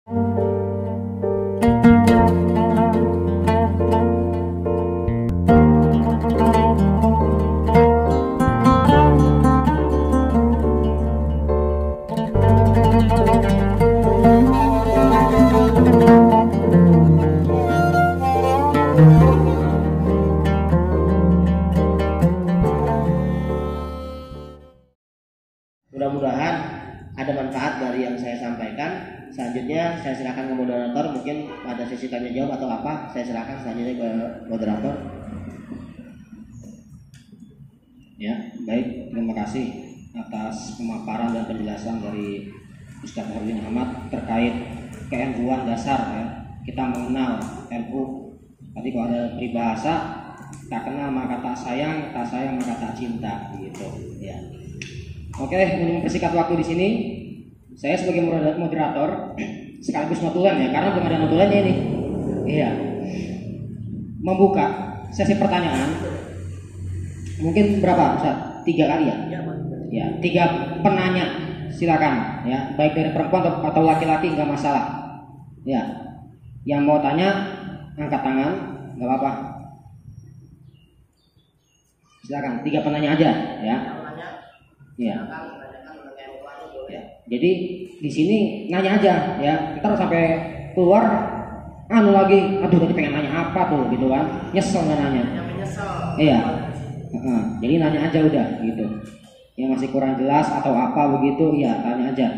Mudah-mudahan ada manfaat dari yang saya sampaikan. Selanjutnya saya silakan ke moderator, mungkin pada sesi tanya jawab atau apa, saya silakan selanjutnya ke moderator. Ya, baik, terima kasih atas pemaparan dan penjelasan dari Ustaz Herwin Ahmad terkait ke-NU-an dasar ya. Kita mengenal NU. Tadi kalau ada peribahasa, tak kenal maka tak sayang maka tak cinta, gitu ya. Oke, untuk mempersingkat waktu di sini, saya sebagai moderator sekaligus notulen ya, karena belum ada notulennya ini. Iya. Membuka sesi pertanyaan. Mungkin berapa, Ustaz? 3 kali ya? Ya, 3 penanya. Silakan ya, baik dari perempuan atau laki-laki enggak masalah. Ya. Yang mau tanya angkat tangan, enggak apa-apa. Silakan, 3 penanya aja ya. Ya. Ya. Jadi di sini nanya aja ya. Ntar sampai keluar lagi, aduh tadi pengen nanya apa tuh gitu kan. Nyesel nggak nanya. Iya. Jadi nanya aja udah gitu. Yang masih kurang jelas atau apa begitu ya tanya aja.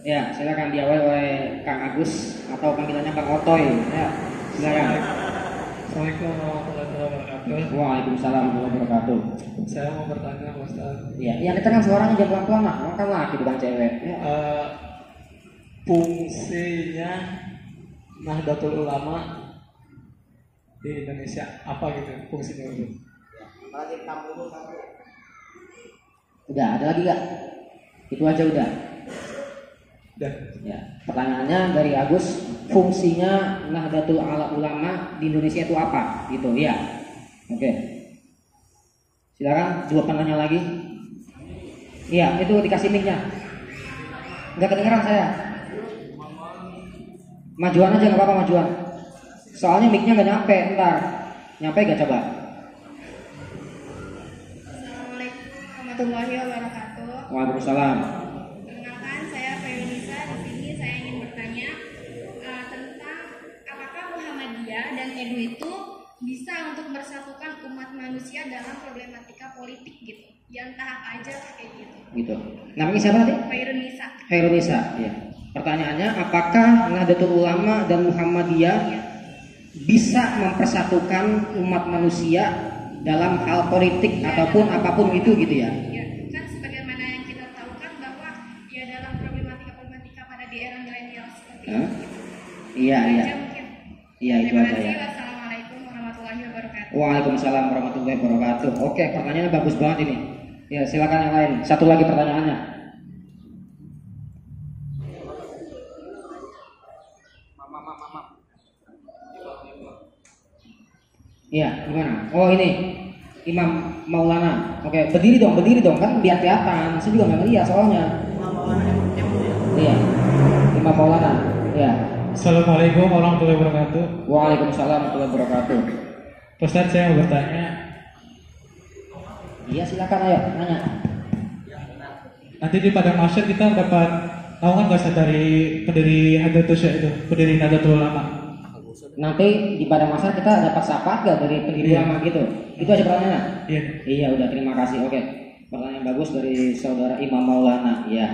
Ya, silakan diawali oleh Kang Agus atau panggilannya Kang Otoy. Ya, silakan. Assalamualaikum warahmatullahi wabarakatuh. Waalaikumsalam warahmatullahi wabarakatuh. Saya mau bertanya, Ustaz. Ya, yang kita kan suaranya jangan pelan-pelan lah, kan laki bukan cewek. Ya. Fungsinya Nahdlatul Ulama di Indonesia apa gitu? Fungsinya itu? Udah, ada lagi nggak? Itu aja udah. Udah. Ya, pertanyaannya dari Agus, fungsinya Nahdlatul Ulama di Indonesia itu apa? Gitu ya. Oke. Silakan 2 penanya lagi. Iya, itu dikasih mic-nya. Enggak kedengeran saya. Majuan aja nggak apa-apa, majuan. Soalnya mic-nya nggak nyampe, ntar. Nyampe nggak coba? Assalamualaikum warahmatullahi wabarakatuh. Waalaikumsalam. Perkenalkan, saya Fayunisa. Di sini saya ingin bertanya tentang apakah Muhammadiyah dan NU itu bisa untuk bersatukan umat manusia dalam problematika politik gitu. Yang tahap aja kayak gitu. Gitu. Namanya siapa tadi? Fayunisa. Fayunisa, ya. Pertanyaannya, apakah Nahdlatul Ulama dan Muhammadiyah bisa mempersatukan umat manusia dalam hal politik ataupun apapun itu gitu ya? Ya, kan sebagaimana yang kita tahu kan bahwa ya dalam problematika pada di era milenial seperti itu. Iya, iya. Iya, itu Terima aja kasih. ya. Wassalamualaikum warahmatullahi wabarakatuh. Waalaikumsalam warahmatullahi wabarakatuh. Oke, pertanyaannya bagus banget ini. Ya, silakan yang lain. Satu lagi pertanyaannya. Iya, gimana? Oh ini Imam Maulana. Oke, berdiri dong kan biar kelihatan. Saya juga nggak ngeliat soalnya. Iya, Imam Maulana. Iya. Assalamualaikum warahmatullahi wabarakatuh. Waalaikumsalam warahmatullahi wabarakatuh. Ustaz, saya mau bertanya. Iya, silakan ayo nanya. Nanti di padang mahsyar kita dapat naungan nggak Ustaz dari pendiri Nahdlatul Ulama? Nanti di padang mahsyar kita dapat syafaat gak dari pendiri ulama gitu? Itu aja pertanyaannya. Iya. Iya, udah, terima kasih. Oke, pertanyaan bagus dari saudara Imam Maulana. Iya.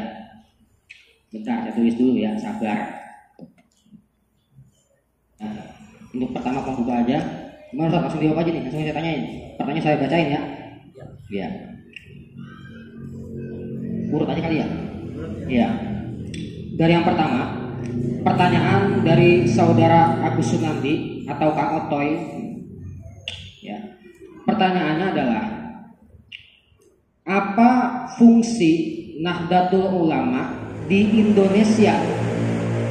Bentar, saya tulis dulu ya, sabar. Nah, untuk pertama pembuka aja. Gimana Ustaz? Langsung jawab aja nih, langsung saya tanyain. Pertanyaan saya bacain ya. Iya. Urut aja kali ya. Iya. Dari yang pertama, pertanyaan dari saudara Agus Sunandi atau Kang Otoy. Ya. Pertanyaannya adalah, apa fungsi Nahdlatul Ulama di Indonesia?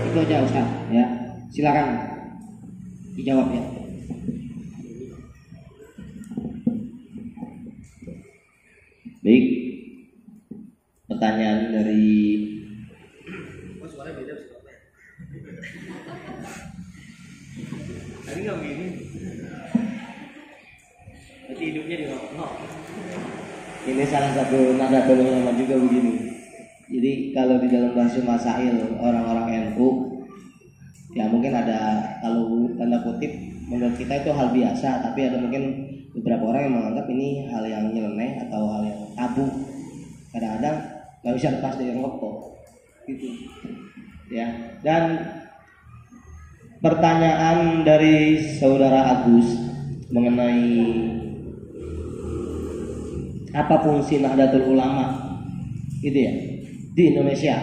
Itu aja Ustaz ya. Silakan dijawab ya. Baik. Pertanyaan dari Tadi nggak begini. Berarti hidupnya di rokok. Ini salah satu Nahdlatul Ulama juga begini. Jadi kalau di dalam bahasa masail orang-orang NU, ya mungkin ada, kalau tanda kutip menurut kita itu hal biasa, tapi ada mungkin beberapa orang yang menganggap ini hal yang nyeleneh atau hal yang tabu. Kadang-kadang nggak bisa lepas dari rokok, gitu. Ya. Dan pertanyaan dari saudara Agus mengenai apa fungsi Nahdlatul Ulama, gitu ya, di Indonesia.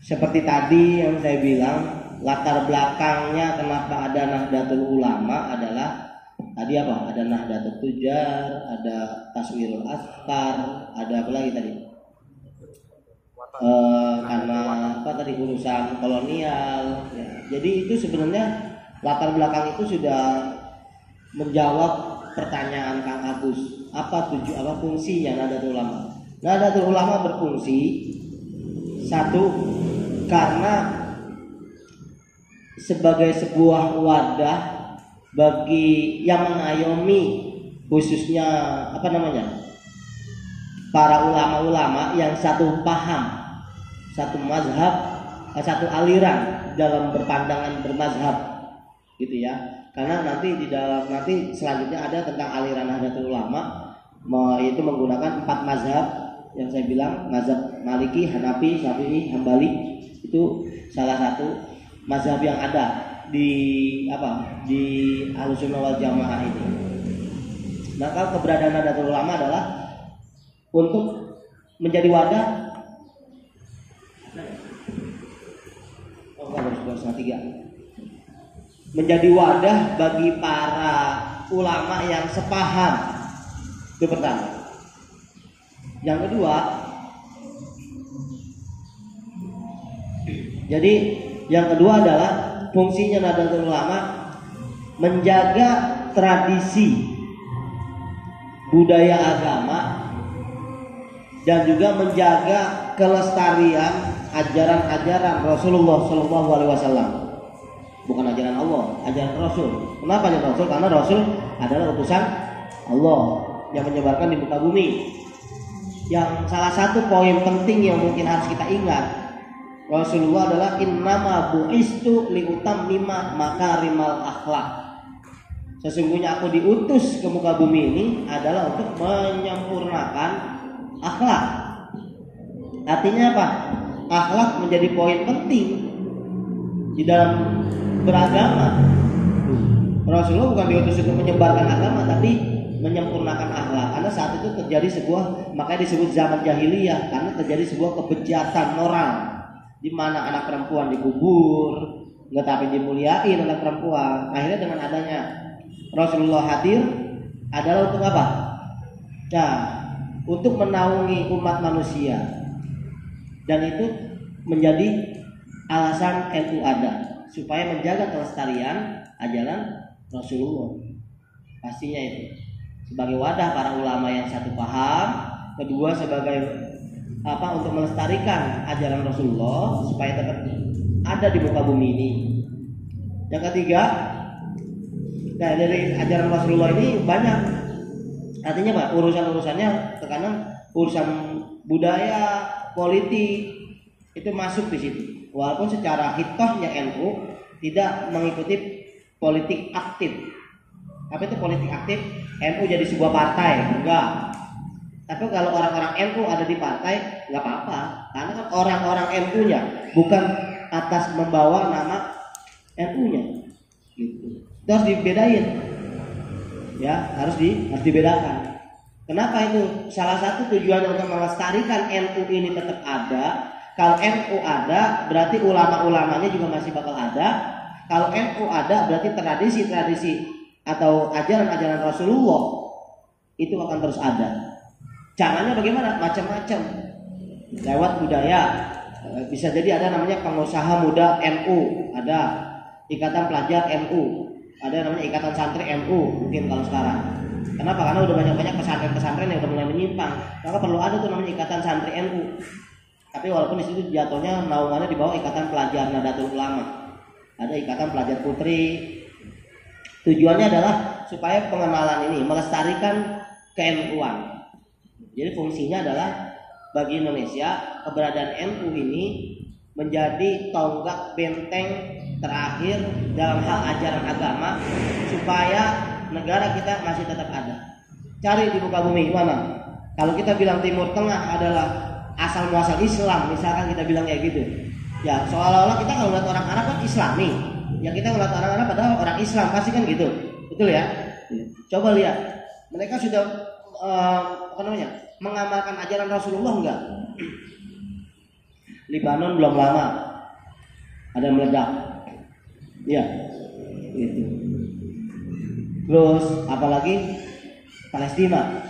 Seperti tadi yang saya bilang, latar belakangnya kenapa ada Nahdlatul Ulama adalah tadi apa? Ada Nahdlatul Tujar, ada Taswirul Askar, ada apa lagi tadi? Karena apa tadi, urusan kolonial. Ya. Jadi itu sebenarnya latar belakang itu sudah menjawab pertanyaan Kang Agus. Apa fungsinya Nahdlatul Ulama? Nahdlatul Ulama berfungsi satu, karena sebagai sebuah wadah bagi yang mengayomi, khususnya para ulama-ulama yang satu paham, satu mazhab, satu aliran dalam berpandangan bermazhab, gitu ya. Karena nanti selanjutnya ada tentang aliran Nahdlatul Ulama, yaitu menggunakan 4 mazhab yang saya bilang, mazhab Maliki, Hanafi, Syafi'i, Hambali. Itu salah satu mazhab yang ada di Ahlussunnah wal Jamaah ini. Maka keberadaan Nahdlatul Ulama adalah untuk menjadi wadah. Menjadi wadah bagi para ulama yang sepaham. Itu pertama. Yang kedua, adalah fungsinya Nahdlatul Ulama menjaga tradisi budaya agama dan juga menjaga kelestarian ajaran-ajaran Rasulullah SAW. Bukan ajaran Allah, ajaran Rasul. Kenapa ajaran Rasul? Karena Rasul adalah utusan Allah yang menyebarkan di muka bumi. Yang salah satu poin penting yang mungkin harus kita ingat, Rasulullah adalah innama bu'istu liutammima makarimal akhlak. Sesungguhnya aku diutus ke muka bumi ini adalah untuk menyempurnakan akhlak. Artinya apa? Akhlak menjadi poin penting di dalam beragama. Rasulullah bukan diutus untuk menyebarkan agama, tapi menyempurnakan akhlak. Karena saat itu terjadi makanya disebut zaman jahiliyah, karena terjadi sebuah kebejatan moral, di mana anak perempuan dikubur, nggak tapi dimuliain anak perempuan. Akhirnya dengan adanya Rasulullah hadir adalah untuk apa? Nah, untuk menaungi umat manusia, dan itu menjadi alasan NU ada, supaya menjaga kelestarian ajaran Rasulullah. Pastinya itu sebagai wadah para ulama yang satu paham, kedua sebagai untuk melestarikan ajaran Rasulullah supaya tetap ada di muka bumi ini. Yang ketiga, dari ajaran Rasulullah ini banyak, artinya Pak, urusannya terkadang urusan budaya, politik itu masuk di situ. Walaupun secara hitohnya NU tidak mengikuti politik aktif. Apa itu politik aktif? NU jadi sebuah partai? Enggak. Tapi kalau orang-orang NU ada di partai, nggak apa-apa. Karena kan orang-orang NU-nya, bukan atas membawa nama NU-nya. Gitu. Itu harus dibedain. Ya, harus dibedakan. Kenapa itu? Salah satu tujuan untuk melestarikan NU ini tetap ada. Kalau NU ada, berarti ulama-ulamanya juga masih bakal ada. Kalau NU ada, berarti tradisi-tradisi atau ajaran-ajaran Rasulullah itu akan terus ada. Caranya bagaimana? Macam-macam. Lewat budaya. Bisa jadi ada namanya pengusaha muda NU, ada ikatan pelajar NU, ada namanya ikatan santri NU mungkin kalau sekarang. Kenapa? Karena udah banyak-banyak pesantren-pesantren yang udah mulai menyimpang. Maka perlu ada tuh namanya ikatan santri NU. Tapi walaupun di situ jatuhnya naungannya di bawah Ikatan Pelajar Nahdlatul Ulama. Ada Ikatan Pelajar Putri. Tujuannya adalah supaya pengenalan ini melestarikan ke-NU-an. Jadi fungsinya adalah bagi Indonesia keberadaan NU ini menjadi tonggak benteng terakhir dalam hal ajaran agama supaya negara kita masih tetap ada. Cari di muka bumi mana? Kalau kita bilang Timur Tengah adalah asal muasal Islam, misalkan kita bilang kayak gitu, ya seolah-olah kita kalau ngeliat orang Arab kan Islami, ya kita ngeliat orang Arab padahal orang Islam, pasti kan gitu, betul ya? Coba lihat, mereka sudah mengamalkan ajaran Rasulullah enggak? Lebanon belum lama ada meledak, ya, gitu. Terus apalagi Palestina,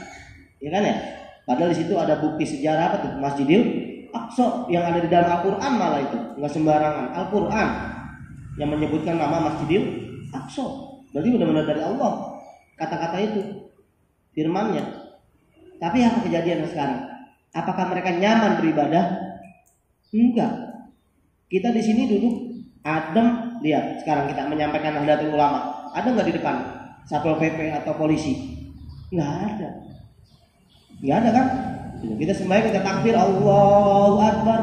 ya kan ya? Padahal di situ ada bukti sejarah apa tuh? Masjidil Aqsa yang ada di dalam Al-Quran malah itu nggak sembarangan. Al-Quran yang menyebutkan nama Masjidil Aqsa, berarti benar-benar dari Allah kata-kata itu, firman-Nya. Tapi apa kejadian sekarang? Apakah mereka nyaman beribadah? Enggak. Kita di sini duduk adem, lihat sekarang kita menyampaikan Nahdlatul Ulama. Ada nggak di depan Satpol PP atau polisi? Nggak ada. Nggak ada kan? Kita sembahyang, kita takbir, Allahu Akbar.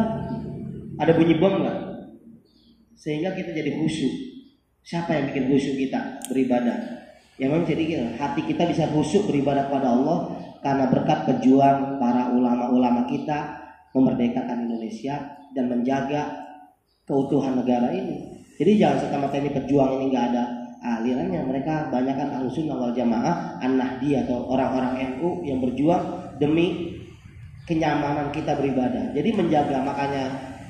Ada bunyi bom nggak? Sehingga kita jadi khusyuk. Siapa yang bikin khusyuk kita beribadah? Yang memang jadi hati kita bisa khusyuk beribadah kepada Allah karena berkat pejuang para ulama-ulama kita memerdekakan Indonesia dan menjaga keutuhan negara ini. Jadi jangan serta-merta ini pejuang ini nggak ada alirannya. Mereka banyak kan Ahlussunnah wal Jamaah, An-Nahdiyah atau orang-orang NU yang berjuang demi kenyamanan kita beribadah. Jadi menjaga, makanya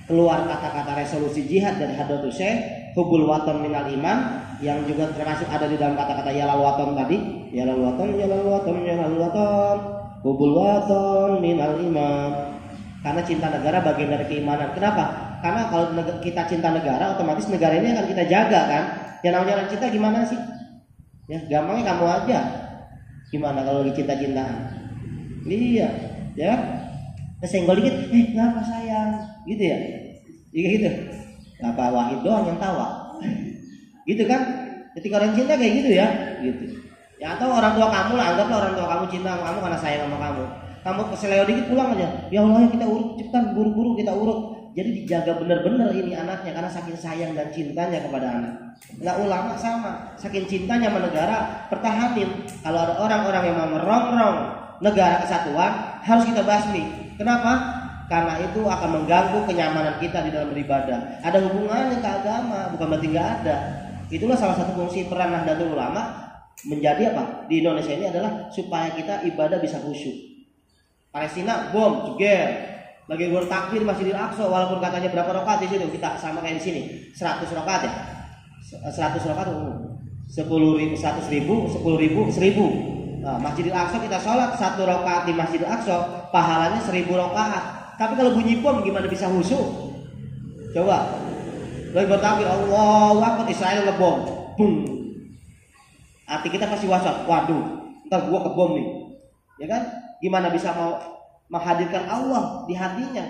keluar kata-kata resolusi jihad dari Hadratus Syekh, hubul waton minal iman, yang juga termasuk ada di dalam kata-kata yalal waton tadi, yalal waton, yalal waton, yalal waton, hubul waton minal iman. Karena cinta negara bagian dari keimanan. Kenapa? Karena kalau kita cinta negara, otomatis negara ini akan kita jaga kan. Yang namanya orang cinta gimana sih? Ya, gampangnya kamu aja. Gimana kalau lagi cinta-cintaan? Iya, ya. Kesenggol dikit, kenapa sayang? Gitu ya? Iya gitu. Apa Wahid doang yang tawa? Gitu kan? Ketika orang cinta kayak gitu ya, gitu. Ya atau orang tua kamu lah, anggaplah orang tua kamu cinta sama kamu karena sayang sama kamu. Kamu keseleo dikit pulang aja. Ya Allah, kita urut cepetan, buru-buru kita urut. Jadi dijaga benar-benar ini anaknya karena saking sayang dan cintanya kepada anak. Nggak ulama sama, saking cintanya sama negara, pertahanin. Kalau ada orang-orang yang mau merongrong negara kesatuan, harus kita basmi. Kenapa? Karena itu akan mengganggu kenyamanan kita di dalam beribadah. Ada hubungannya ke agama, bukan berarti nggak ada. Itulah salah satu fungsi peran Nahdlatul Ulama menjadi apa? Di Indonesia ini adalah supaya kita ibadah bisa khusyuk. Palestina bom, jeger. Lagi bertakbir Masjidil Aqsa, walaupun katanya berapa rakaat di situ, kita sama kayak di sini, 100 rakaat ya. 100 rakaat 10.000, 100.000, 10.000, 1.000. Nah, Masjidil Aqsa kita sholat 1 rakaat di Masjidil Aqsa, pahalanya 1.000 rakaat. Tapi kalau bunyi bom gimana bisa khusyuk? Coba. Lagi bertakbir Allahu Akbar, Israel ngebom. Bum. Hati kita pasti was-was. Waduh, ntar gua kebom nih. Ya kan? Gimana bisa mau menghadirkan Allah di hatinya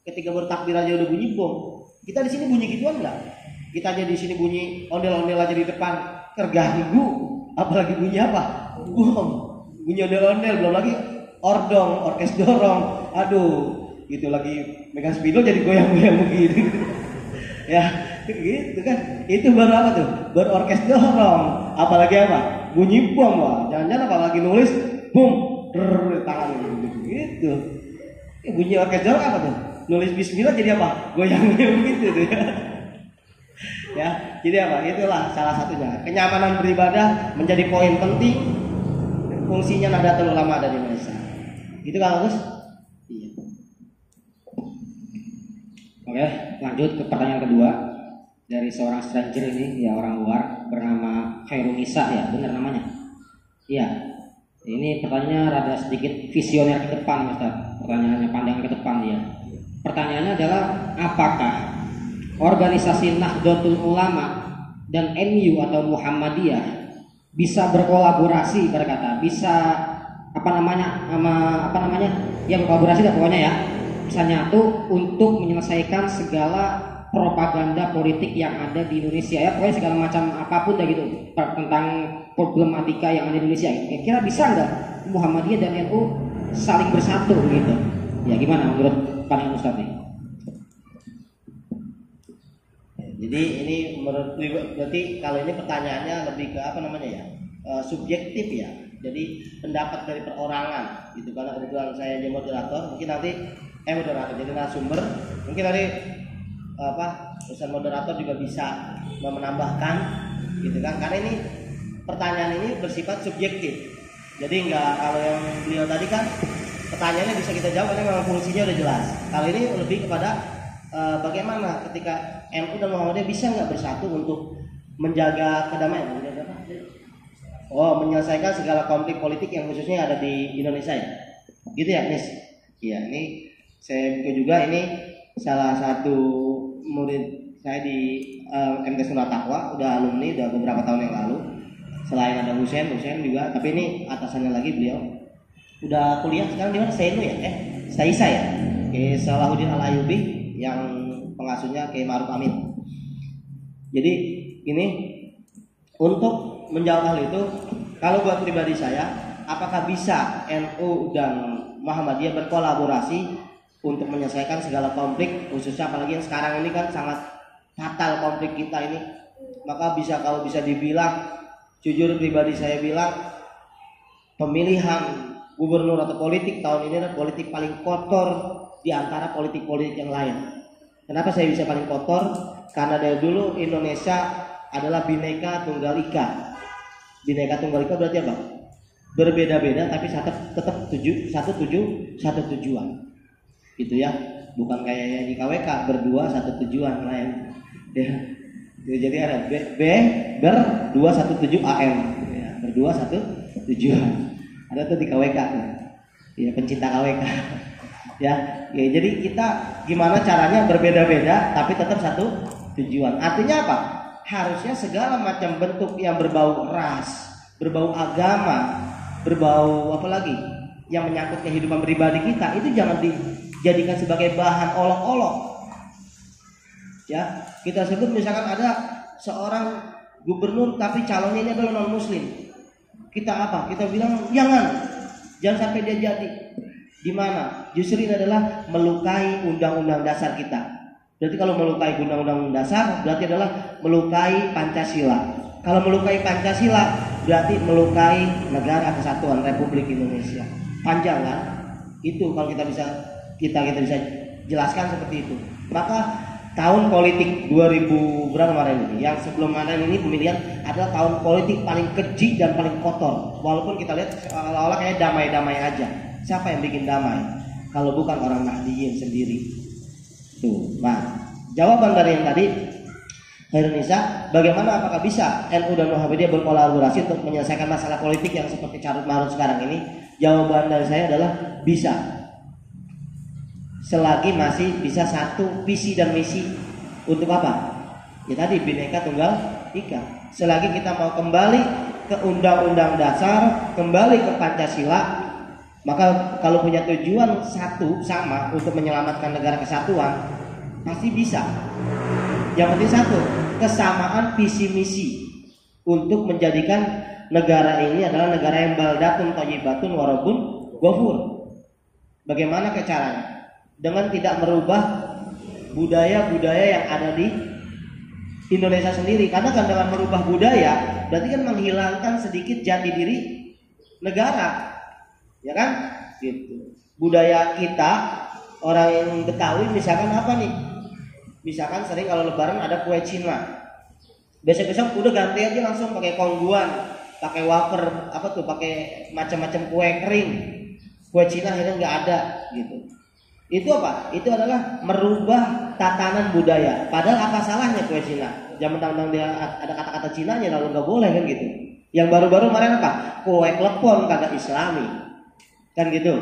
ketika bertakbir aja udah bunyi bom. Kita di sini bunyi gituan enggak? Kita aja di sini bunyi ondel-ondel aja di depan terganggu, apalagi bunyi apa? Bom. Bunyi ondel-ondel, belum lagi ordong, orkes dorong. Aduh, gitu lagi megang spidol jadi goyang-goyang begini. Ya, gitu kan. Itu baru apa tuh? Baru orkes dorong. Apalagi apa? Bunyi bom, wah. Jangan-jangan apalagi nulis bom. Tangan gitu. Bunyi orkes dorong apa tuh? Nulis bismillah jadi apa? Goyang-goyang gitu tuh ya. Ya, jadi apa? Itulah salah satunya. Kenyamanan beribadah menjadi poin penting fungsinya Nahdlatul Ulama ada di Indonesia. Gitu kan, Gus? Iya. Oke, lanjut ke pertanyaan kedua dari seorang stranger ini, ya orang luar bernama Khairunisa ya, benar namanya? Iya. Ini pertanyaannya rada sedikit visioner ke depan, Ustaz. Pertanyaannya pandangan ke depan dia. Pertanyaannya adalah apakah organisasi Nahdlatul Ulama dan NU atau Muhammadiyah bisa berkolaborasi, berkata bisa ya berkolaborasi lah pokoknya ya, bisa nyatu untuk menyelesaikan segala propaganda politik yang ada di Indonesia ya, pokoknya segala macam apapun dah gitu tentang problematika yang ada di Indonesia. Kira-kira bisa nggak Muhammadiyah dan NU saling bersatu gitu? Ya gimana menurut pandangan Ustadz nih? Jadi ini menurut berarti kalau ini pertanyaannya lebih ke apa namanya ya, subjektif ya. Jadi pendapat dari perorangan gitu, karena kebetulan saya jadi moderator, mungkin nanti moderator jadi narasumber, mungkin nanti Ustaz moderator juga bisa menambahkan gitu kan, karena ini pertanyaan ini bersifat subjektif. Jadi enggak, kalau yang beliau tadi kan pertanyaannya bisa kita jawab karena memang fungsinya udah jelas. Kalau ini lebih kepada bagaimana ketika NU dan Muhammadiyah bisa nggak bersatu untuk menjaga kedamaian, menyelesaikan segala konflik politik yang khususnya ada di Indonesia ya, gitu ya Nis? Iya, ini saya buka juga, ini salah satu murid saya di MT Surat Taqwa, udah alumni, udah beberapa tahun yang lalu. Selain ada Husain juga, tapi ini atasannya lagi beliau. Udah kuliah sekarang di mana? Seno ya? Saisa ya? Salahuddin Al-Ayyubi yang pengasuhnya Kiai Ma'ruf Amin. Jadi ini untuk menjawab hal itu, kalau buat pribadi saya, apakah bisa NU dan Muhammadiyah berkolaborasi untuk menyelesaikan segala konflik, khususnya apalagi yang sekarang ini kan sangat fatal konflik kita ini. Maka bisa, kalau bisa dibilang, jujur pribadi saya bilang, pemilihan gubernur atau politik tahun ini adalah politik paling kotor di antara politik-politik yang lain. Kenapa saya bisa paling kotor? Karena dari dulu Indonesia adalah Bhinneka Tunggal Ika. Bhinneka Tunggal Ika berarti apa? Berbeda-beda tapi tetap satu tujuan. Gitu ya. Bukan kayak di KWK berdua satu tujuan lain. Ya. Jadi ada ber217 AM. Ya, berdua satu tujuan. Ada tuh di KWK. Ya, pencinta KWK. Ya, jadi kita gimana caranya berbeda-beda tapi tetap satu tujuan. Artinya apa? Harusnya segala macam bentuk yang berbau ras, berbau agama, berbau apa lagi yang menyangkut kehidupan pribadi kita itu jangan dijadikan sebagai bahan olok-olok. Ya, kita sebut misalkan ada seorang gubernur tapi calonnya ini adalah non muslim. Kita apa? Kita bilang jangan sampai dia jadi. Di mana? Justru ini adalah melukai undang-undang dasar kita. Berarti kalau melukai undang-undang dasar berarti adalah melukai Pancasila. Kalau melukai Pancasila berarti melukai Negara Kesatuan Republik Indonesia. Panjang kan? Itu kalau kita bisa jelaskan seperti itu. Maka tahun politik 2000 berapa kemarin ini? Yang sebelum kemarin ini pemilihan adalah tahun politik paling keji dan paling kotor. Walaupun kita lihat seolah-olah kayak damai-damai aja. Siapa yang bikin damai? Kalau bukan orang Nahdiyin sendiri. Tuh. Nah, jawaban dari yang tadi, Khairunisa, bagaimana apakah bisa NU dan Muhammadiyah berkolaborasi untuk menyelesaikan masalah politik yang seperti carut marut sekarang ini? Jawaban dari saya adalah bisa. Selagi masih bisa satu visi dan misi. Untuk apa? Ya tadi Bhinneka Tunggal Ika. Selagi kita mau kembali ke Undang-Undang Dasar, kembali ke Pancasila, maka kalau punya tujuan satu sama untuk menyelamatkan negara kesatuan, pasti bisa. Yang penting satu, kesamaan visi misi untuk menjadikan negara ini adalah negara yang baldatun thayyibatun warabun ghafur. Bagaimana caranya? Dengan tidak merubah budaya-budaya yang ada di Indonesia sendiri. Karena kan dengan merubah budaya berarti kan menghilangkan sedikit jati diri negara. Ya kan? Gitu. Budaya kita orang yang Betawi misalkan apa nih? Misalkan sering kalau lebaran ada kue Cina. Besok-besok udah ganti aja langsung pakai kongguan, pakai wafer, pakai macam-macam kue kering. Kue Cina akhirnya nggak ada gitu. Itu apa? Itu adalah merubah tatanan budaya. Padahal apa salahnya kue Cina? Jangan mentang-mentang dia ada kata-kata Cinanya lalu nggak boleh kan gitu. Yang baru-baru kemarin apa? Kue klepon kagak Islami. Kan gitu.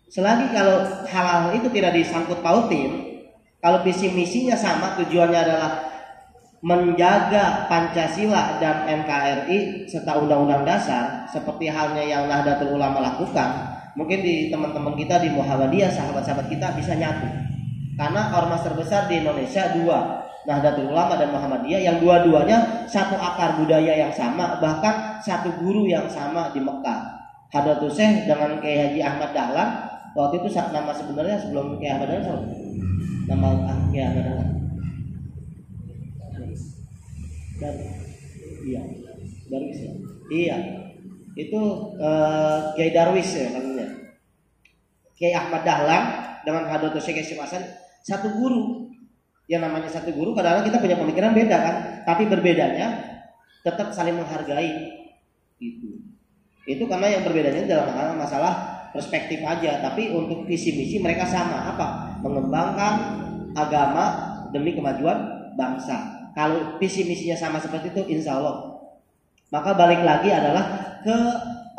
Selagi kalau hal-hal itu tidak disangkut pautin, kalau visi misinya sama, tujuannya adalah menjaga Pancasila dan NKRI serta Undang-Undang Dasar seperti halnya yang Nahdlatul Ulama lakukan, mungkin di teman-teman kita di Muhammadiyah, sahabat-sahabat kita bisa nyatu. Karena ormas terbesar di Indonesia dua, Nahdlatul Ulama dan Muhammadiyah, yang dua-duanya satu akar budaya yang sama, bahkan satu guru yang sama di Mekah. Hadratus Syekh dengan Kiai Haji Ahmad Dahlan, waktu itu nama sebenarnya sebelum Kiai Ahmad Dahlan, nama Kiai Ahmad Dahlan. Dan iya, Darwis ya. Iya, itu Kiai Darwis ya namanya. Kiai Ahmad Dahlan dengan Hadratus Syekh Hasyim Hasan satu guru. Yang namanya satu guru, kadang-kadang kita punya pemikiran beda kan, tapi berbedanya tetap saling menghargai. Itu karena yang berbedanya dalam hal masalah perspektif aja, tapi untuk visi misi mereka sama, apa? Mengembangkan agama demi kemajuan bangsa. Kalau visi misinya sama seperti itu, insya Allah. Maka balik lagi adalah ke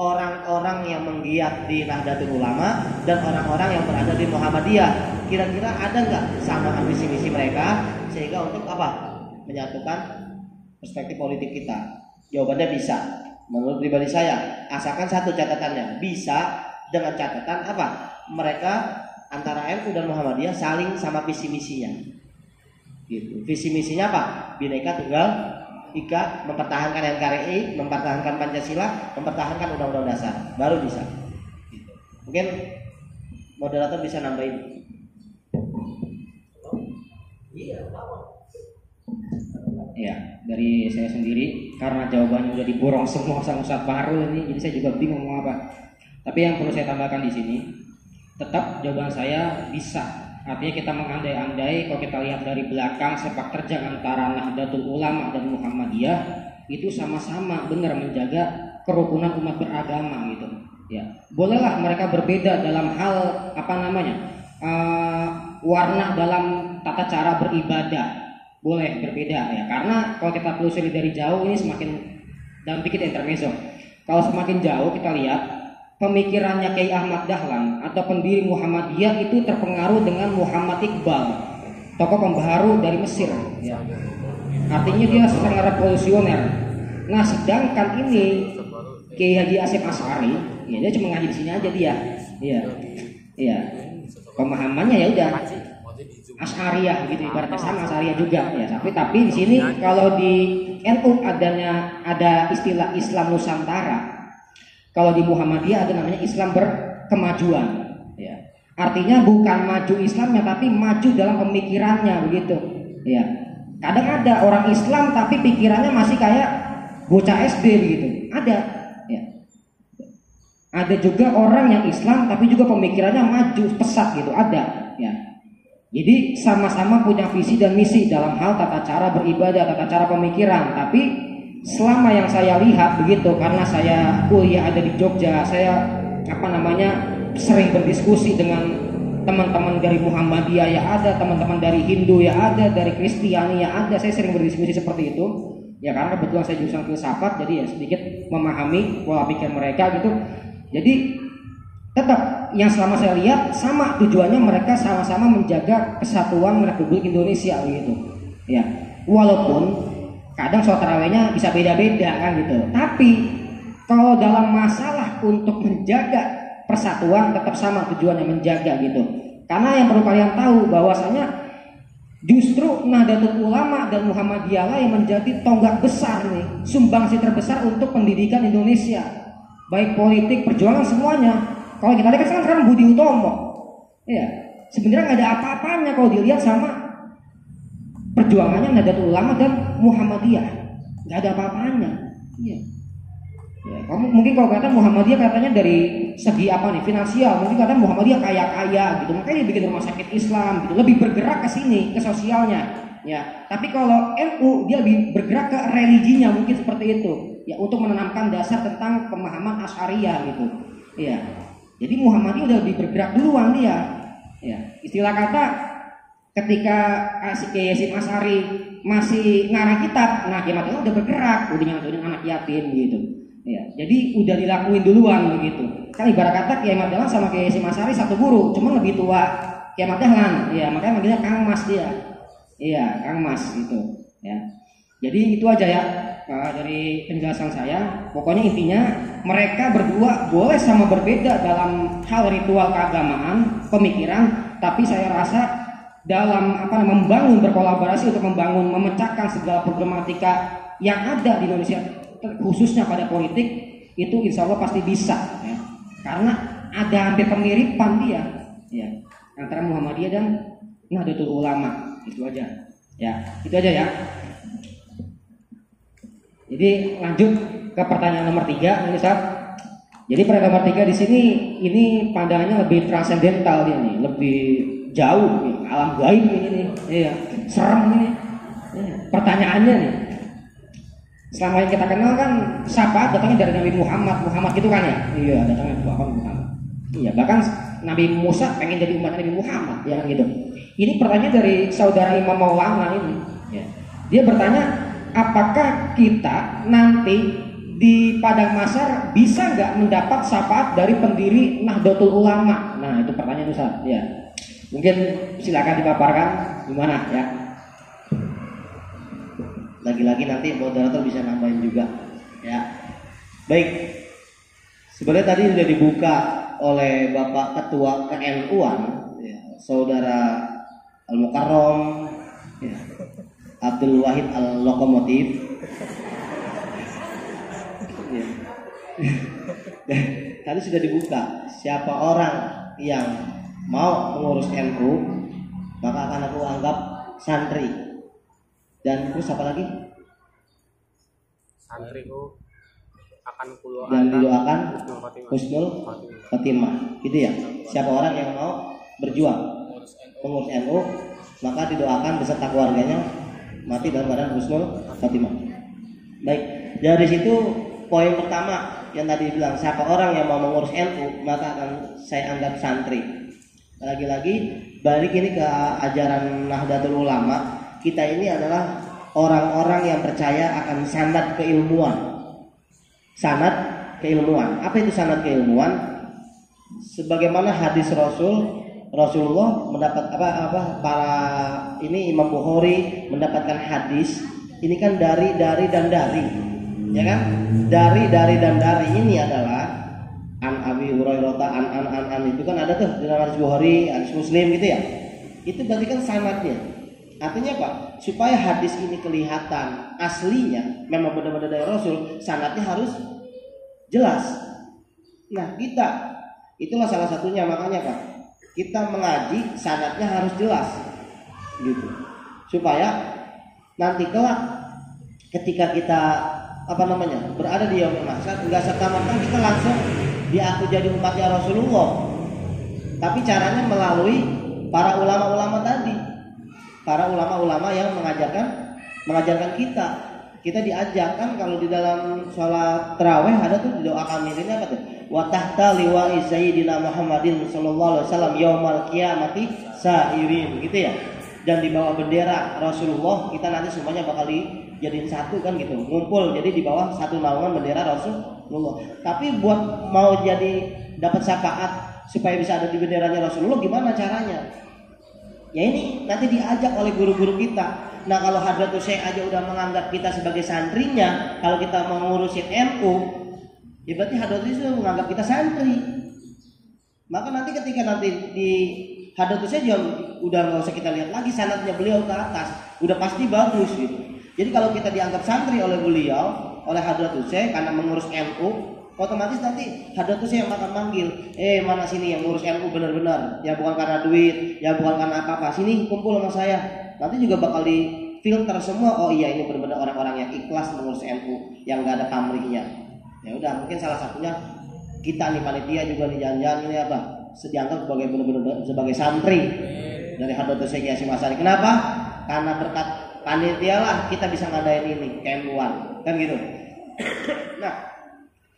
orang-orang yang menggiat di Nahdlatul Ulama dan orang-orang yang berada di Muhammadiyah. Kira-kira ada nggak samaan visi misi mereka sehingga untuk apa? Menyatukan perspektif politik kita. Jawabannya bisa. Menurut pribadi saya, asalkan satu catatannya, bisa dengan catatan apa? Mereka antara NU dan Muhammadiyah saling sama visi misinya. Gitu. Visi misinya apa? Bhinneka Tunggal Ika, mempertahankan NKRI, mempertahankan Pancasila, mempertahankan Undang-Undang Dasar, baru bisa. Gitu. Mungkin moderator bisa nambahin. Ya, dari saya sendiri, karena jawabannya udah diborong semua sama Ustadz Bahrul ini, jadi saya juga bingung mau apa. Tapi yang perlu saya tambahkan di sini, tetap jawaban saya bisa. Artinya kita mengandai-andai, kalau kita lihat dari belakang sepak terjang antara Nahdlatul Ulama dan Muhammadiyah itu sama-sama benar menjaga kerukunan umat beragama gitu. Ya, bolehlah mereka berbeda dalam hal warna dalam tata cara beribadah. Boleh berbeda ya, karena kalau kita telusuri dari jauh ini semakin dalam dikit intermezzo. Kalau semakin jauh kita lihat pemikirannya Kiai Ahmad Dahlan atau pendiri Muhammadiyah itu terpengaruh dengan Muhammad Iqbal, tokoh pembaharu dari Mesir. Ya. Artinya dia sangat revolusioner. Nah, sedangkan ini Kiai Haji Hasyim Asy'ari, ya dia cuma ngaji di sini aja dia. Iya. Iya. Pemahamannya ya udah Asy'ariyah gitu, ibaratnya sama Asy'ariyah juga ya. Tapi di sini kalau di NU ada istilah Islam Nusantara. Kalau di Muhammadiyah ada namanya Islam berkemajuan ya. Artinya bukan maju Islamnya tapi maju dalam pemikirannya begitu. Ya. Kadang ada orang Islam tapi pikirannya masih kayak bocah SD begitu. Ada ya. Ada juga orang yang Islam tapi juga pemikirannya maju pesat gitu, ada ya. Jadi sama-sama punya visi dan misi dalam hal tata cara beribadah, tata cara pemikiran. Tapi selama yang saya lihat begitu, karena saya kuliah ada di Jogja, saya sering berdiskusi dengan teman-teman dari Muhammadiyah ya ada, teman-teman dari Hindu ya ada, dari Kristiani ya ada. Saya sering berdiskusi seperti itu. Ya karena kebetulan saya jurusan filsafat, jadi ya sedikit memahami pola pikir mereka gitu. Jadi tetap yang selama saya lihat sama tujuannya, mereka sama-sama menjaga kesatuan Republik Indonesia gitu. Ya, walaupun kadang sholat tarawihnya bisa beda-beda kan gitu. Tapi kalau dalam masalah untuk menjaga persatuan tetap sama tujuannya, menjaga gitu. Karena yang perlu kalian tahu bahwasanya justru Nahdlatul Ulama dan Muhammadiyah lah yang menjadi tonggak besar nih, sumbangsi terbesar untuk pendidikan Indonesia. Baik politik, perjuangan semuanya. Kalau kita lihat sekarang Budi Utomo, ya sebenarnya nggak ada apa-apanya kalau dilihat sama perjuangannya Nahdlatul Ulama dan Muhammadiyah, nggak ada apa-apanya. Iya. Ya, mungkin kalau kata Muhammadiyah katanya dari segi finansial, mungkin kata Muhammadiyah kaya-kaya gitu, makanya dia bikin rumah sakit Islam gitu, lebih bergerak ke sini, ke sosialnya. Ya, tapi kalau NU dia lebih bergerak ke religinya, mungkin seperti itu. Ya, untuk menanamkan dasar tentang pemahaman Asy'ariyah gitu. Ya. Jadi Muhammadiyah udah lebih bergerak duluan dia. Ya, istilah kata ketika Kiai Hasyim Asy'ari masih ngarang kitab, nah Kiai Ahmad udah bergerak, udah nyatuin anak yatim gitu. Ya, jadi udah dilakuin duluan begitu. Kan ibarat kata Kiai Ahmad Dahlan sama Kiai Hasyim Asy'ari satu guru, cuma lebih tua Kiai Ahmad Dahlan. Ya, makanya manggilnya Kang Mas dia. Iya, Kang Mas gitu. Ya. Jadi itu aja ya. dari penjelasan saya, pokoknya intinya mereka berdua boleh sama berbeda dalam hal ritual keagamaan, pemikiran, tapi saya rasa dalam membangun berkolaborasi untuk memecahkan segala problematika yang ada di Indonesia, khususnya pada politik, itu insya Allah pasti bisa, ya. Karena ada hampir kemiripan dia, ya, antara Muhammadiyah dan Nahdlatul Ulama. Itu aja, ya, itu aja ya. Jadi lanjut ke pertanyaan nomor 3, ini Ustaz. Jadi pertanyaan nomor 3 di sini ini pandangannya lebih transendental dia nih, lebih jauh nih, alam gaib ini nih, iya, serem ini. Ya, pertanyaannya nih, selama yang kita kenal kan syafaat datangnya dari Nabi Muhammad gitu kan ya? Iya, datangnya dari Muhammad. Iya, bahkan Nabi Musa pengen jadi umat Nabi Muhammad, ya gitu. Ini pertanyaan dari saudara Imam Maulana ini. Ya. Dia bertanya, apakah kita nanti di padang mahsyar bisa nggak mendapat syafaat dari pendiri Nahdlatul Ulama? Nah, itu pertanyaan Ustaz. Ya. Mungkin silakan dipaparkan gimana ya. Lagi-lagi nanti moderator bisa nambahin juga. Ya. Baik. Sebenarnya tadi sudah dibuka oleh Bapak Ketua KNU-an, ya, Saudara Al-Mukarram, ya, Abdul Wahid Al-Lokomotif. Ya. Tadi sudah dibuka, siapa orang yang mau mengurus NU maka akan aku anggap santri. Dan terus apa lagi? Santri itu akan dan didoakan husnul khotimah. Gitu ya. Siapa orang yang mau berjuang mengurus NU maka didoakan beserta keluarganya mati dalam keadaan husnul khotimah. Baik, dari situ poin pertama yang tadi bilang, siapa orang yang mau mengurus NU maka akan saya anggap santri. Lagi-lagi balik ini ke ajaran Nahdlatul Ulama, kita ini adalah orang-orang yang percaya akan sanad keilmuan. Sanad keilmuan. Apa itu sanad keilmuan? Sebagaimana hadis Rasulullah mendapat para ini Imam Bukhari mendapatkan hadis ini kan dari dan dari, ya kan? Dari dan dari ini adalah an Abi Hurairah an itu kan ada tuh dalam hadis Bukhari, hadis Muslim gitu ya. Itu berarti kan sanadnya. Artinya apa? Supaya hadis ini kelihatan aslinya memang benar-benar dari Rasul, sanadnya harus jelas. Nah, kita itulah salah satunya, makanya Pak, kita mengaji sanadnya harus jelas. Gitu. Supaya nanti kelak ketika kita berada di yaumul mahsyar, enggak serta-merta kita langsung diaku jadi umatnya Rasulullah. Tapi caranya melalui para ulama-ulama tadi. Para ulama-ulama yang mengajarkan kita. Kita diajarkan kalau di dalam sholat tarawih ada tuh doa kami ini apa tuh? Wa tahta liwa'i sayyidina Muhammadin sallallahu alaihi wasallam yaumal qiyamati sa'irin, gitu ya. Dan di bawah bendera Rasulullah kita nanti semuanya bakal dijadiin satu kan gitu, ngumpul jadi di bawah satu naungan bendera Rasulullah. Tapi buat mau jadi dapat syafaat supaya bisa ada di benderanya Rasulullah, gimana caranya? Ya ini nanti diajak oleh guru-guru kita. Nah, kalau Hadratus Syekh aja udah menganggap kita sebagai santrinya, kalau kita mau ngurusin NU, ya berarti Hadratus Syekh menganggap kita santri. Maka nanti ketika nanti di Hadratus Syekh udah nggak usah kita lihat lagi sanadnya beliau ke atas, udah pasti bagus gitu. Jadi kalau kita dianggap santri oleh beliau, oleh Hadratus Syekh karena mengurus NU, otomatis nanti Hadratus Syekh yang akan manggil, mana sini yang ngurus NU benar-benar, ya bukan karena duit, ya bukan karena apa-apa, sini kumpul sama saya. Nanti juga bakal difilter semua, oh iya ini benar-benar orang-orang yang ikhlas mengurus NU, yang nggak ada pamrihnya. Ya udah, mungkin salah satunya kita nih panitia juga nih jangan-jangan ini apa, dianggap sebagai benar-benar sebagai santri dari Hadratus Syekh Hasyim Asy'ari. Kenapa? Karena berkat panitia lah kita bisa ngadain ini KNU-an, kan gitu. Nah,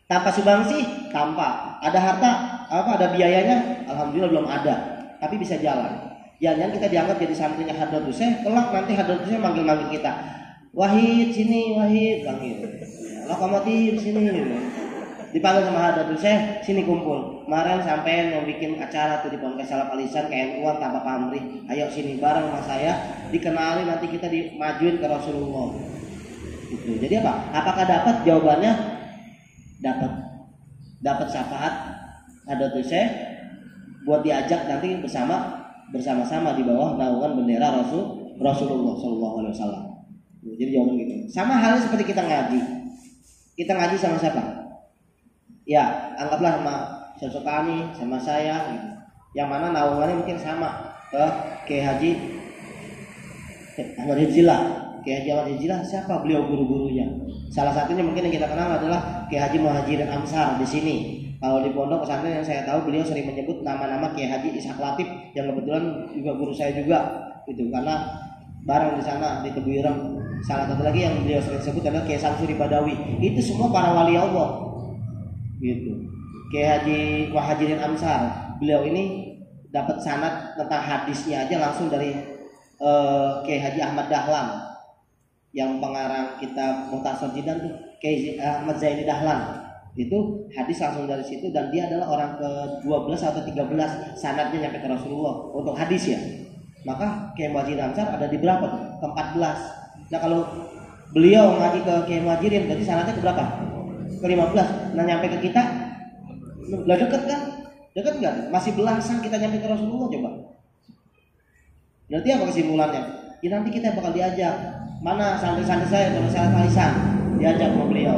tanpa sumbangsi, tanpa ada harta, ada biayanya, alhamdulillah belum ada, tapi bisa jalan. Jangan kita dianggap jadi santrinya Hadratus Syekh, kelak nanti Hadratus Syekh manggil-manggil kita, Wahid sini, Wahid, panggil, Lokomotif sini, gitu. Dipanggil sama Hadratus Syekh, sini kumpul. Kemarin sampean yang bikin acara tuh di Pondok Salaf Alisan KNU-an tanpa pamrih, ayo sini bareng sama saya, dikenali nanti kita dimajuin ke Rasulullah. Itu. Jadi apa? Apakah dapat? Jawabannya dapat. Dapat syafaat Hadatul Syekh buat diajak nanti bersama-sama di bawah naungan bendera Rasulullah SAW. Jadi jawaban gitu. Sama halnya seperti kita ngaji. Kita ngaji sama siapa? Ya, anggaplah sama Sosok Kani, sama saya, gitu. Yang mana naungannya mungkin sama ke Kiai Haji Ahmad Hijzilah. Kiai Haji Ahmad Hijzilah siapa? Beliau guru-gurunya. Salah satunya mungkin yang kita kenal adalah Kiai Haji Muhajirin Ansar di sini. Kalau di pondok pesantren yang saya tahu beliau sering menyebut nama-nama Kiai Haji Ishaq Latif yang kebetulan juga guru saya juga, gitu. Karena bareng di sana di Tebuireng. Salah satu lagi yang beliau sering sebut adalah Kiai Samsuri Badawi. Itu semua para wali Allah, gitu. Kiai Haji Muhajirin Ansar, beliau ini dapat sanad tentang hadisnya aja langsung dari Kiai Haji Ahmad Dahlan yang pengarang kitab Mukhtasar Jidan tuh, Kiai Ahmad Zaini Dahlan. Itu hadis langsung dari situ dan dia adalah orang ke-12 atau 13 sanadnya nyampe ke Rasulullah untuk hadis ya. Maka Kiai Muhajirin Ansar ada di berapa tuh? Ke-14. Nah kalau beliau ngaji ke Kiai Muhajirin berarti sanadnya ke berapa? Ke-15. Nah nyampe ke kita lah deket kan? Deket nggak? Masih belasan kita nyampe ke Rasulullah coba. Berarti apa kesimpulannya? Ya nanti kita bakal diajak. Mana santri-santri saya kalau saya Alisan diajak sama beliau.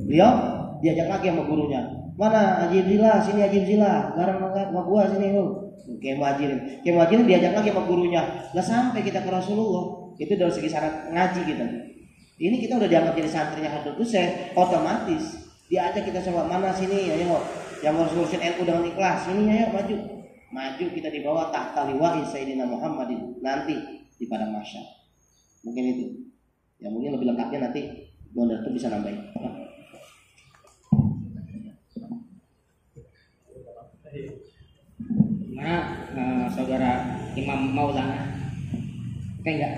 Beliau diajak lagi sama gurunya. Mana Haji Zila, sini Haji Zila, bareng sama gua sini lu. Kiai Muhajirin diajak lagi sama gurunya. Lah sampai kita ke Rasulullah. Itu dari segi syarat ngaji kita. Ini kita udah dianggap jadi santrinya Hadatul Syekh, otomatis diajak kita coba mana sini ayo yang harus ngurusin NU dengan ikhlas sini ayo maju kita di bawah tahta liwa'i Sayyidina Muhammadin nanti di padang mahsyar. Mungkin itu ya, mungkin lebih lengkapnya nanti Bunda tuh bisa nambahin. Mana saudara Imam Maulana kayak enggak?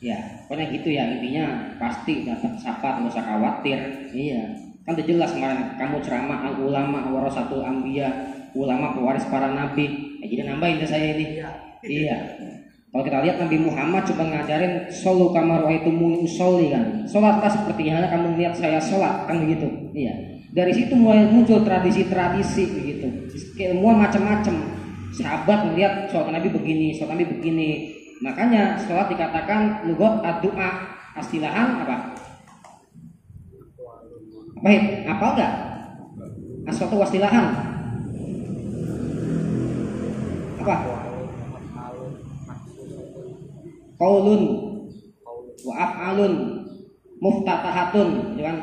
Ya, pokoknya gitu ya, intinya pasti dapat syafaat, nggak usah khawatir. Iya, kan udah jelas kemarin kamu ceramah ulama warasatul anbiya, ulama pewaris para nabi. Jadi nambahin deh saya ini. Iya. Kalau kita lihat Nabi Muhammad coba ngajarin solu kamar waitumuni usolli kan. Sholatlah seperti halnya kamu melihat saya sholat kan begitu. Iya. Dari situ mulai muncul tradisi-tradisi begitu. Keilmuan macam-macam. Sahabat melihat sholat Nabi begini, sholat Nabi begini. Makanya sholat dikatakan lugot ad-du'a, istilahan apa? Apa enggak? Aswatu wastilahan. Apa? Qaulun wa af'alun muftatahatun, kan?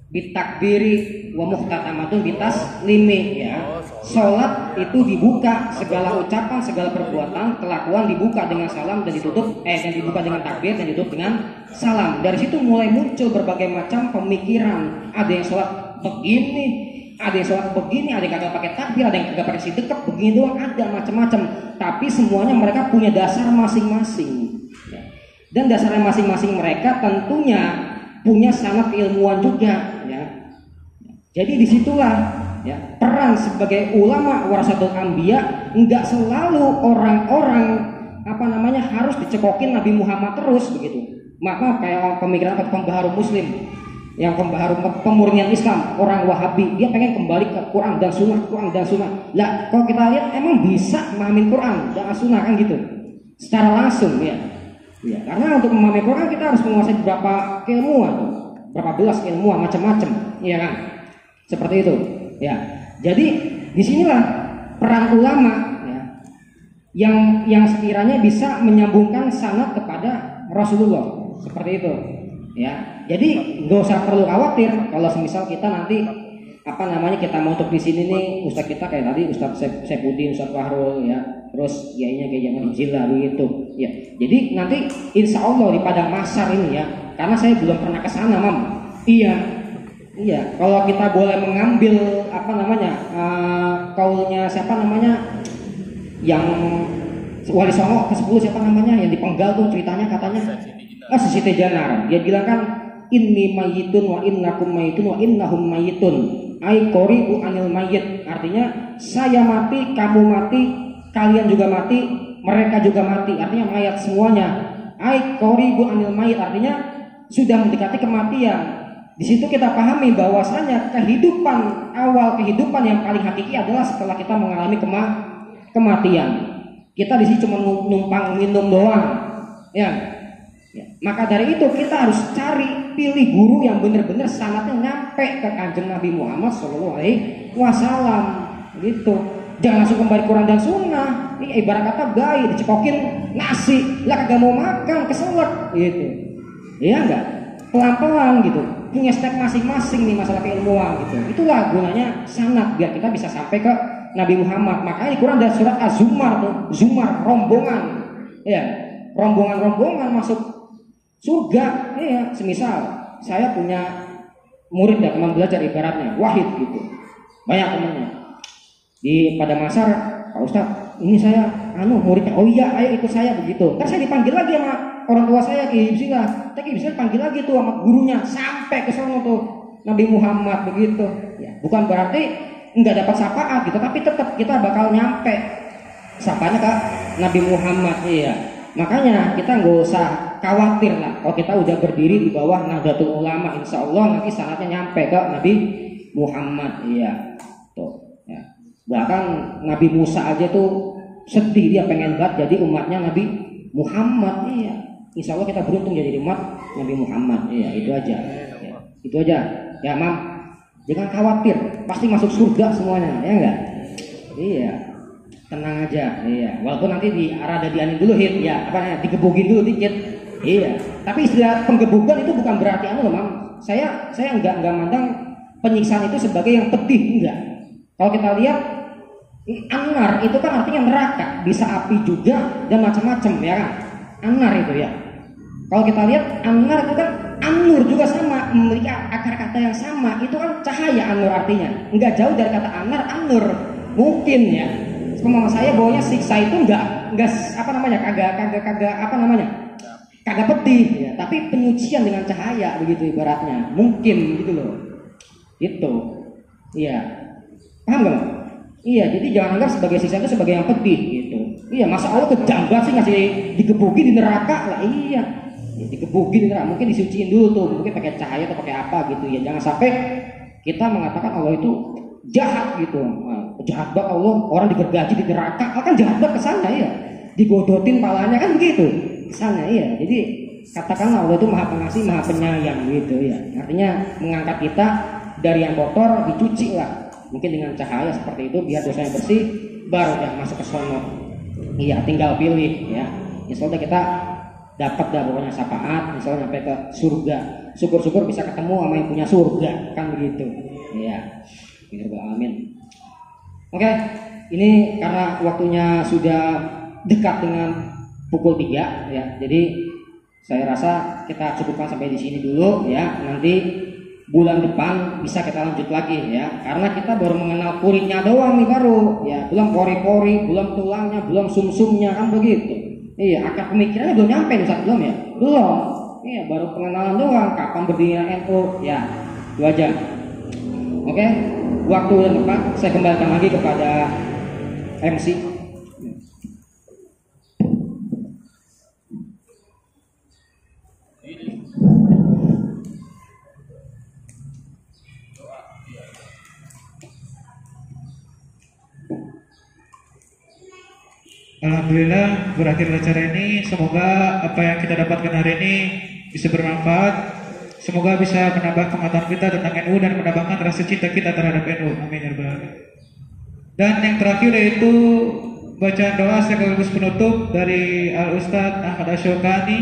Bitakbiri wa muhtatamatun bitaslimi ya. Salat itu dibuka, segala ucapan, segala perbuatan, kelakuan dibuka dengan salam dan ditutup dan dibuka dengan takbir dan ditutup dengan salam. Dari situ mulai muncul berbagai macam pemikiran. Ada yang salat begini, ada yang salat begini, ada yang kagak pakai takbir, ada yang kagak pakai sidekap, begini doang, ada macam-macam. Tapi semuanya mereka punya dasar masing-masing. Ya. Dan dasarnya masing-masing mereka tentunya punya sanad keilmuan juga. Ya. Jadi disitulah ya, peran sebagai ulama warasatul anbiya. Enggak selalu orang-orang harus dicekokin Nabi Muhammad terus begitu. Maka kayak pemikiran pembaharu Muslim yang pembaharu pemurnian Islam, orang Wahabi, dia pengen kembali ke Quran dan Sunnah. Lah, kalau kita lihat emang bisa memahami Quran dan Sunnah kan gitu, secara langsung ya. Ya, karena untuk memahami Quran kita harus menguasai beberapa keilmuan, berapa belas ilmuwan macam-macam, iya kan? Seperti itu. Ya, jadi disinilah peran ulama ya, yang sekiranya bisa menyambungkan sanad kepada Rasulullah seperti itu. Ya, jadi nggak usah perlu khawatir kalau semisal kita nanti kita mau untuk di sini nih ustaz kita kayak tadi Ustaz Saifuddin, Ustaz Fahrul ya, terus yainya kayak Jamal Jilla begitu. Ya, jadi nanti insya Allah di padang mahsyar ini ya, karena saya belum pernah ke sana, Mam. Iya, kalau kita boleh mengambil kaulnya yang Wali Songo ke-10 siapa namanya yang dipenggal tuh ceritanya katanya Siti Jenar. Dia bilang kan inni mayyitun wa innakum mayyitun wa innahum mayyitun ai qoribu anil mayyit. Artinya saya mati, kamu mati, kalian juga mati, mereka juga mati. Artinya mayat semuanya. Ai qaribu anil mayit, artinya sudah mendekati kematian. Di situ kita pahami bahwasanya kehidupan awal, kehidupan yang paling hakiki adalah setelah kita mengalami kematian. Kita di sini cuma numpang minum doang, ya. Maka dari itu kita harus cari, pilih guru yang benar-benar sanadnya nyampe ke Kanjeng Nabi Muhammad SAW, gitu. Jangan langsung kembali Quran dan Sunnah. Ini ibarat kata bayi dicekokin nasi, lah kagak mau makan, keselak, gitu. Iya enggak? Pelan-pelan gitu. Punya step masing-masing nih masalah keilmuan gitu. Itulah gunanya sanad biar kita bisa sampai ke Nabi Muhammad. Makanya di Quran ada surat Az-Zumar tuh, Zumar rombongan. Ya, rombongan masuk surga. Iya, semisal saya punya murid ya, teman belajar ibaratnya Wahid gitu. Banyak temannya. Pada Masar, Pak Ustadz, ini saya muridnya. Oh iya, ayo ikut saya begitu. Ntar saya dipanggil lagi sama orang tua saya Ki Hibsila. Ki Hibsila panggil lagi tuh sama gurunya sampai ke sana tuh Nabi Muhammad begitu. Ya, bukan berarti nggak dapat syafaat gitu, tapi tetap kita bakal nyampe sapanya ke Nabi Muhammad. Iya. Makanya kita nggak usah khawatir lah kalau kita udah berdiri di bawah Nahdlatul Ulama, insya Allah nanti saatnya nyampe ke Nabi Muhammad. Iya. Tuh. Ya. Bahkan Nabi Musa aja tuh sedih, dia pengen banget jadi umatnya Nabi Muhammad. Iya, insya Allah kita beruntung jadi umat Nabi Muhammad. Iya, itu aja. Ya, itu aja. Ya, Mam, jangan khawatir, pasti masuk surga semuanya, ya enggak? Iya, tenang aja. Iya, walaupun nanti rada dianin dulu hit, ya, digebugin dulu dikit. Iya, tapi istilah penggebugan itu bukan berarti Mam. Saya enggak mandang penyiksaan itu sebagai yang pedih, enggak. Kalau kita lihat An-nar itu kan artinya neraka, bisa api juga dan macam-macam, ya kan? An-nar itu ya. Kalau kita lihat An-nar itu kan An-nur juga sama, memiliki akar kata yang sama. Itu kan cahaya An-nur artinya. Enggak jauh dari kata An-nar, An-nur. Mungkin ya. Sama saya bawanya siksa itu enggak kagak pedih ya, tapi penyucian dengan cahaya begitu ibaratnya. Mungkin gitu loh. Itu. Iya. Paham enggak? Iya, jadi jangan anggap sebagai siksa itu sebagai yang pedih gitu. Iya, masa Allah kejam banget sih ngasih digebukin di neraka lah. Iya, ya, digebukin di neraka. Mungkin disuciin dulu tuh, mungkin pakai cahaya atau pakai apa gitu ya. Jangan sampai kita mengatakan Allah itu jahat gitu. Nah, jahat banget Allah, orang digergaji di neraka. Kan jahat banget kesannya ya. Digodotin palanya kan begitu kesannya. Iya, jadi katakanlah Allah itu maha pengasih, maha penyayang gitu ya. Artinya mengangkat kita dari yang kotor dicuci lah. Mungkin dengan cahaya seperti itu biar dosanya bersih, baru udah masuk ke sono. Iya, tinggal pilih ya. Insya Allah kita dapat dah pokoknya syafaat, misalnya sampai ke surga. Syukur-syukur bisa ketemu sama yang punya surga, kan begitu. Iya. Amin. Oke, ini karena waktunya sudah dekat dengan pukul 3 ya. Jadi saya rasa kita cukupkan sampai di sini dulu ya. Nanti bulan depan bisa kita lanjut lagi ya, karena kita baru mengenal purinya doang nih baru ya, belum pori-pori, belum tulangnya, belum sumsumnya kan begitu. Iya, akar pemikirannya belum nyampe nih saat belum ya, belum. Iya, baru pengenalan doang, kapan berdirinya NU ya, itu aja. Oke, waktu dan tempat saya kembalikan lagi kepada MC. Alhamdulillah berakhir acara ini. Semoga apa yang kita dapatkan hari ini bisa bermanfaat. Semoga bisa menambah pengetahuan kita tentang NU dan menambahkan rasa cinta kita terhadap NU. Amin ya rabbal alamin. Dan yang terakhir yaitu bacaan doa sekaligus penutup dari Al Ustadz Ahmad Asyokani.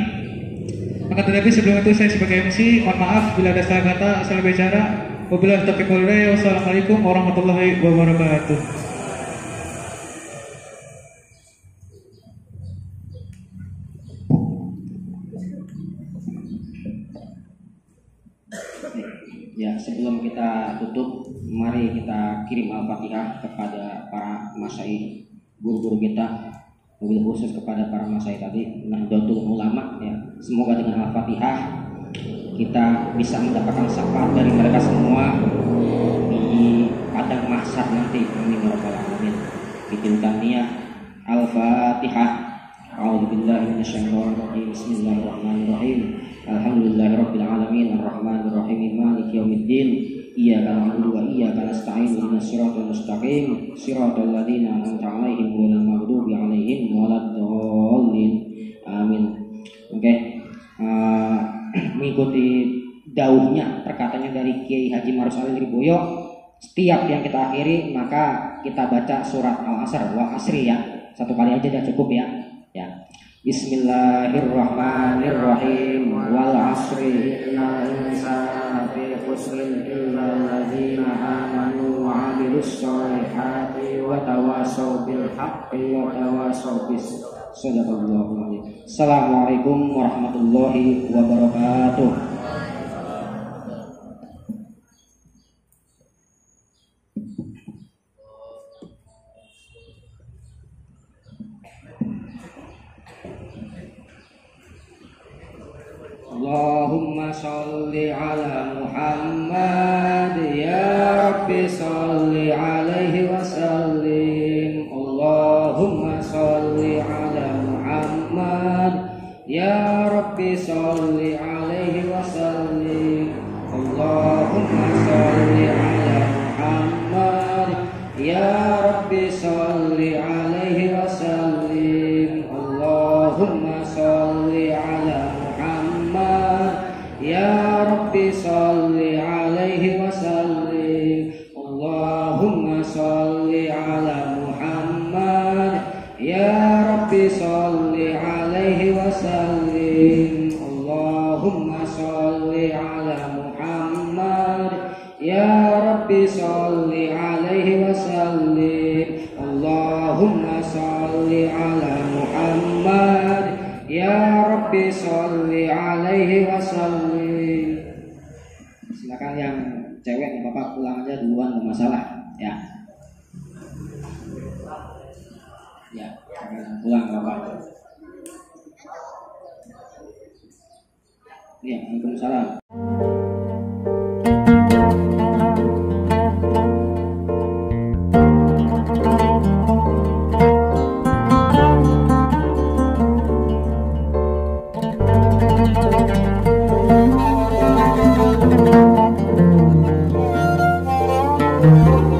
Akan tetapi sebelum itu saya sebagai MC mohon maaf bila ada salah kata, salah bicara. Wabillahi taufiq wal hidayah. Wassalamualaikum warahmatullahi wabarakatuh. Ya, sebelum kita tutup, mari kita kirim Al-Fatihah kepada para masyaikh, guru-guru kita, mobil khusus kepada para masyaikh tadi, Nahdlatul Ulama ya. Semoga dengan Al-Fatihah kita bisa mendapatkan syafaat dari mereka semua di padang mahsyar nanti. Amin ya rabbal alamin. Bikin taniyah Al-Fatihah. A'udzubillahi minasyaitonir rajim. Bismillahirrahmanirrahim. alamin arrahmanir rahim maliki yaumiddin iyyaka na'budu wa iyyaka nasta'in ihdinas siratal mustaqim siratal ladzina an'amta 'alaihim ghairil maghdubi 'alaihim waladdallin amin. Oke. Mengikuti dauhnya perkataannya dari Kiai Haji Marus Ali Liriboyo, setiap yang kita akhiri maka kita baca surat Al-Asr wa asri ya. Satu kali aja dah cukup ya. Ya. Bismillahirrahmanirrahim wal asri innal insana fi khusrin illa alladzina amanu wa 'amilus sholihati wa tawasaw bil haqqi wa tawasaw bis sadaqallahu alazim. Assalamualaikum warahmatullahi wabarakatuh. Allahumma sholli ala Muhammad ya Rabbi sholli alaihi wa sallim. Allahumma sholli ala Muhammad ya Rabbi sholli alaihi wa sallim. Allahumma sholli ala Muhammad ya Rabbi sholli alaihi wa sallim. Allahumma sholli ala ya Rabbi sholli alaihi wa sallim. Allahumma sholli ala Muhammad ya Rabbi sholli alaihi wa sallim. Allahumma sholli ala Muhammad ya Rabbi sholli alaihi wa sallim. Allahumma sholli ala Muhammad ya Rabbi sholli alaihi wasallim. Silakan yang cewek Bapak pulang aja duluan, nggak masalah ya. Ya, pulang Bapak. Ya, Waalaikumsalam. Thank you.